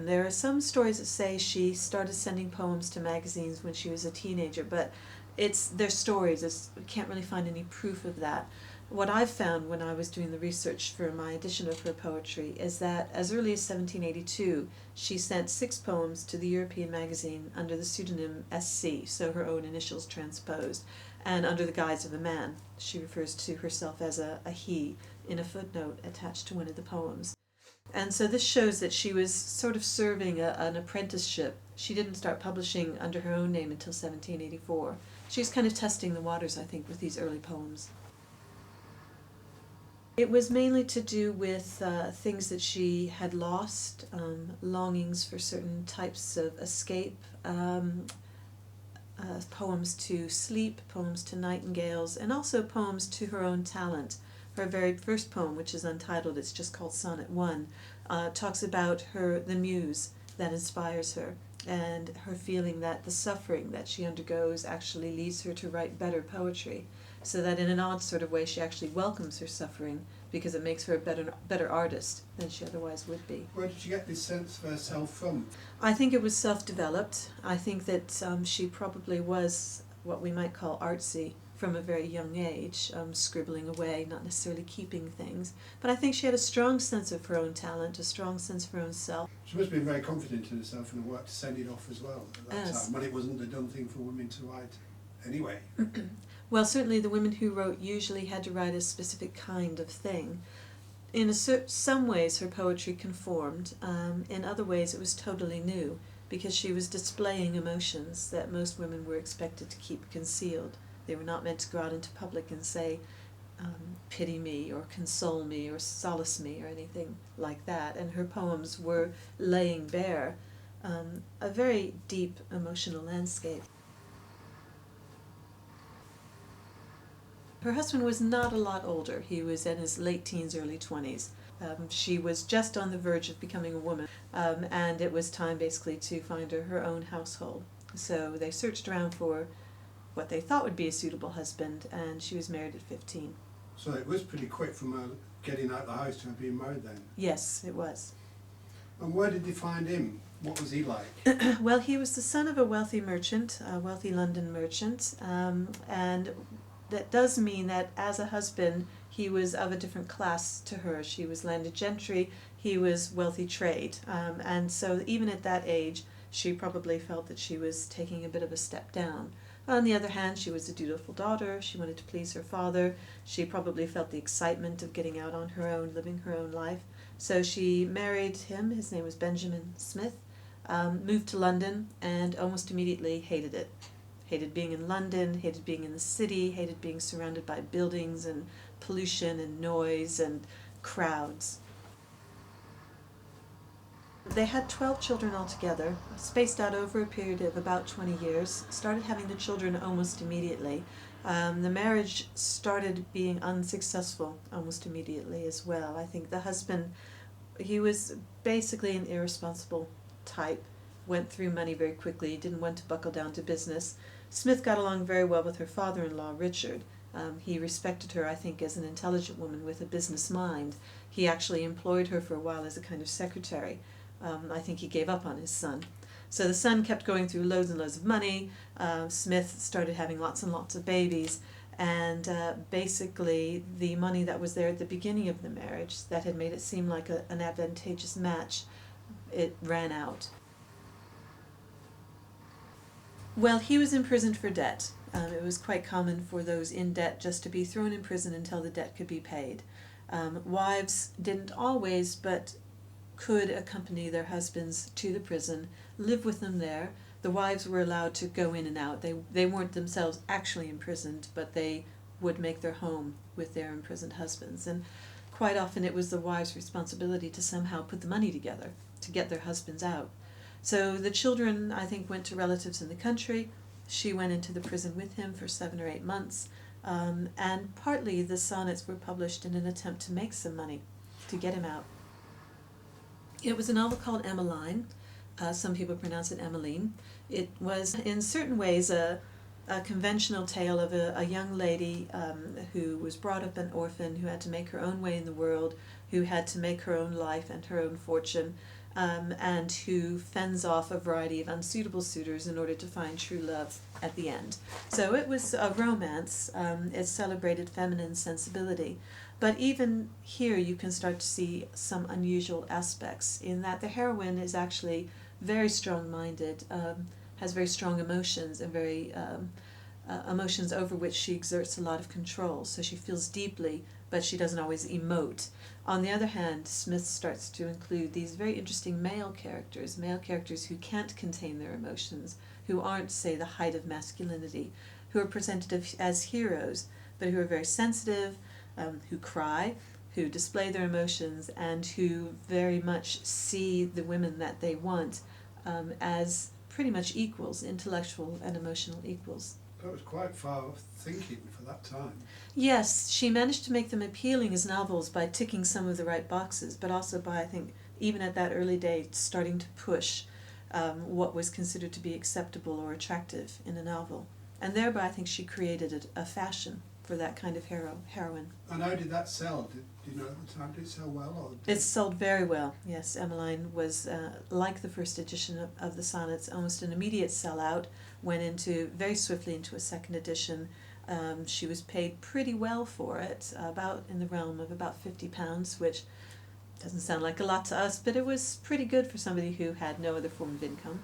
There are some stories that say she started sending poems to magazines when she was a teenager, but they're stories. We can't really find any proof of that. What I've found when I was doing the research for my edition of her poetry is that as early as 1782, she sent 6 poems to the European magazine under the pseudonym SC, so her own initials transposed, and under the guise of a man. She refers to herself as a he in a footnote attached to one of the poems. And so this shows that she was sort of serving an apprenticeship. She didn't start publishing under her own name until 1784. She's kind of testing the waters, I think, with these early poems. It was mainly to do with things that she had lost, longings for certain types of escape, poems to sleep, poems to nightingales, and also poems to her own talent. Her very first poem, which is untitled, it's just called Sonnet 1, talks about the muse that inspires her, and her feeling that the suffering that she undergoes actually leads her to write better poetry, so that in an odd sort of way she actually welcomes her suffering because it makes her a better artist than she otherwise would be. Where did you get this sense of herself from? I think it was self-developed. I think that she probably was what we might call artsy from a very young age, scribbling away, not necessarily keeping things. But I think she had a strong sense of her own talent, a strong sense of her own self. She must have been very confident in herself and worked to send it off as well at that Yes. time, when it wasn't a done thing for women to write anyway. Well, certainly the women who wrote usually had to write a specific kind of thing. In some ways her poetry conformed, in other ways it was totally new, because she was displaying emotions that most women were expected to keep concealed. They were not meant to go out into public and say, pity me, or console me, or solace me, or anything like that. And her poems were laying bare a very deep emotional landscape. Her husband was not a lot older. He was in his late teens, early 20s. She was just on the verge of becoming a woman, and it was time basically to find her own household. So they searched around for what they thought would be a suitable husband, and she was married at 15. So it was pretty quick from her getting out of the house to her being married then. Yes, it was. And where did they find him? What was he like? Well, he was the son of a wealthy merchant, a wealthy London merchant, and that does mean that as a husband he was of a different class to her. She was landed gentry, he was wealthy trade, and so even at that age she probably felt that she was taking a bit of a step down. On the other hand, she was a dutiful daughter, she wanted to please her father, she probably felt the excitement of getting out on her own, living her own life. So she married him, his name was Benjamin Smith, moved to London, and almost immediately hated it. Hated being in London, hated being in the city, hated being surrounded by buildings and pollution and noise and crowds. They had 12 children altogether, spaced out over a period of about 20 years, started having the children almost immediately. The marriage started being unsuccessful almost immediately as well. I think the husband, he was basically an irresponsible type, went through money very quickly, didn't want to buckle down to business. Smith got along very well with her father-in-law, Richard. He respected her, I think, as an intelligent woman with a business mind. He actually employed her for a while as a kind of secretary. I think he gave up on his son. So the son kept going through loads and loads of money. Smith started having lots and lots of babies, and basically the money that was there at the beginning of the marriage that had made it seem like an advantageous match, it ran out. Well, he was imprisoned for debt. It was quite common for those in debt just to be thrown in prison until the debt could be paid. Wives didn't always, but could accompany their husbands to the prison, live with them there. The wives were allowed to go in and out. They weren't themselves actually imprisoned, but they would make their home with their imprisoned husbands. And quite often it was the wives' responsibility to somehow put the money together to get their husbands out. So the children, I think, went to relatives in the country. She went into the prison with him for 7 or 8 months, and partly the sonnets were published in an attempt to make some money to get him out. It was a novel called Emmeline. Some people pronounce it Emmeline. It was in certain ways a conventional tale of a young lady who was brought up an orphan, who had to make her own way in the world, who had to make her own life and her own fortune. and who fends off a variety of unsuitable suitors in order to find true love at the end. So it was a romance. It celebrated feminine sensibility. But even here you can start to see some unusual aspects in that the heroine is actually very strong-minded, has very strong emotions and very emotions over which she exerts a lot of control. So she feels deeply, but she doesn't always emote. On the other hand, Smith starts to include these very interesting male characters who can't contain their emotions, who aren't, say, the height of masculinity, who are presented as heroes, but who are very sensitive, who cry, who display their emotions, and who very much see the women that they want as pretty much equals, intellectual and emotional equals. That was quite far thinking for that time. Yes, she managed to make them appealing as novels by ticking some of the right boxes, but also by, I think, even at that early date, starting to push what was considered to be acceptable or attractive in a novel. And thereby, I think she created a fashion for that kind of heroine. And how did that sell? Did you know at the time, did it sell well? Or It sold very well, yes. Emmeline was, like the first edition of the sonnets, almost an immediate sellout, went very swiftly into a second edition. She was paid pretty well for it, about in the realm of about £50, which doesn't sound like a lot to us, but it was pretty good for somebody who had no other form of income.